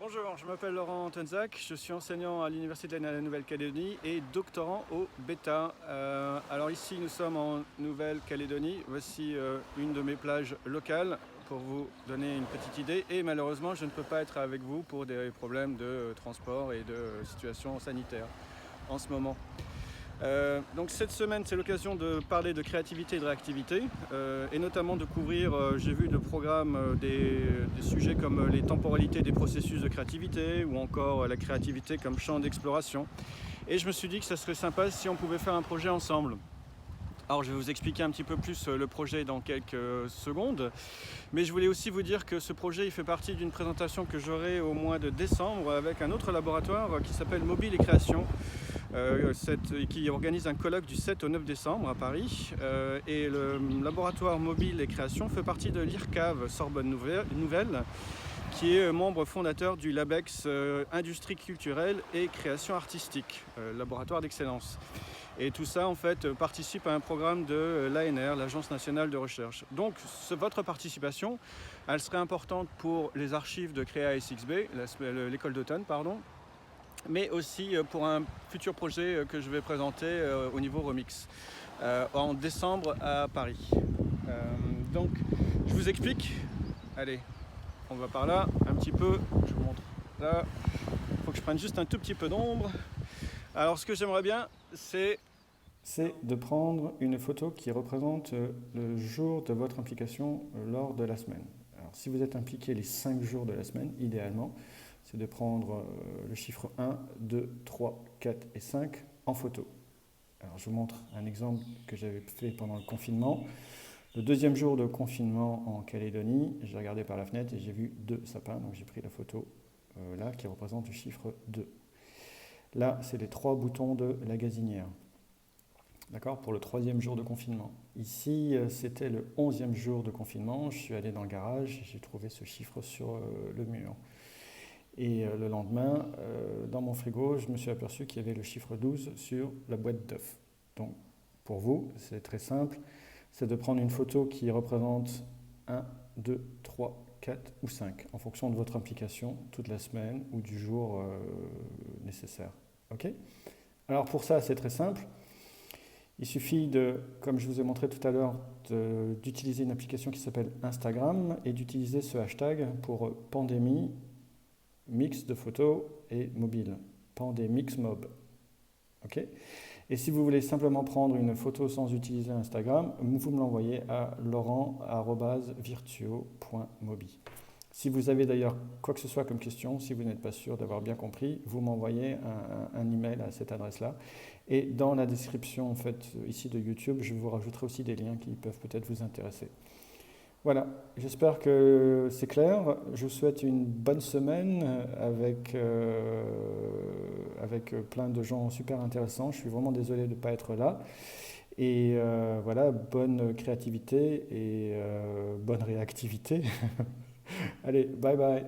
Bonjour, je m'appelle Laurent Tenzac, je suis enseignant à l'Université de la Nouvelle-Calédonie et doctorant au Bêta. Alors ici nous sommes en Nouvelle-Calédonie, voici une de mes plages locales pour vous donner une petite idée et malheureusement je ne peux pas être avec vous pour des problèmes de transport et de situation sanitaire en ce moment. Donc cette semaine, c'est l'occasion de parler de créativité et de réactivité, et notamment de couvrir, j'ai vu le programme des sujets comme les temporalités des processus de créativité ou encore la créativité comme champ d'exploration. Et je me suis dit que ça serait sympa si on pouvait faire un projet ensemble. Alors je vais vous expliquer un petit peu plus le projet dans quelques secondes, mais je voulais aussi vous dire que ce projet il fait partie d'une présentation que j'aurai au mois de décembre avec un autre laboratoire qui s'appelle Mobile et Création, qui organise un colloque du 7 au 9 décembre à Paris. Et le laboratoire Mobile et Création fait partie de l'IRCAV Sorbonne Nouvelle, qui est membre fondateur du LABEX Industrie culturelle et création artistique, laboratoire d'excellence. Et tout ça, en fait, participe à un programme de l'ANR, l'Agence nationale de recherche. Donc, votre participation, elle serait importante pour les archives de Créa SXB, l'école d'automne, pardon, mais aussi pour un futur projet que je vais présenter au niveau Remix en décembre à Paris. Donc, je vous explique. Allez, on va par là, un petit peu. Je vous montre là. Il faut que je prenne juste un tout petit peu d'ombre. Alors, ce que j'aimerais bien, c'est de prendre une photo qui représente le jour de votre implication lors de la semaine. Alors, si vous êtes impliqué les 5 jours de la semaine, idéalement, c'est de prendre le chiffre 1, 2, 3, 4 et 5 en photo. Alors, je vous montre un exemple que j'avais fait pendant le confinement. Le deuxième jour de confinement en Calédonie, j'ai regardé par la fenêtre et j'ai vu 2 sapins, donc j'ai pris la photo là qui représente le chiffre 2. Là, c'est les 3 boutons de la gazinière. D'accord, pour le 3e jour de confinement. Ici, c'était le 11e jour de confinement. Je suis allé dans le garage et j'ai trouvé ce chiffre sur le mur. Et le lendemain, dans mon frigo, je me suis aperçu qu'il y avait le chiffre 12 sur la boîte d'œufs. Donc, pour vous, c'est très simple. C'est de prendre une photo qui représente 1, 2, 3, 4 ou 5, en fonction de votre implication toute la semaine ou du jour nécessaire. Ok ? Alors, pour ça, c'est très simple. Il suffit de, comme je vous ai montré tout à l'heure, d'utiliser une application qui s'appelle Instagram et d'utiliser ce hashtag pour pandémie, mix de photos et mobile. Pandemixmob. Ok ? Et si vous voulez simplement prendre une photo sans utiliser Instagram, vous me l'envoyez à laurent@virtuo.mobi. Si vous avez d'ailleurs quoi que ce soit comme question, si vous n'êtes pas sûr d'avoir bien compris, vous m'envoyez un email à cette adresse-là. Et dans la description en fait, ici de YouTube, je vous rajouterai aussi des liens qui peuvent peut-être vous intéresser. Voilà, j'espère que c'est clair. Je vous souhaite une bonne semaine avec plein de gens super intéressants. Je suis vraiment désolé de ne pas être là. Et voilà, bonne créativité et bonne réactivité. Allez, bye bye.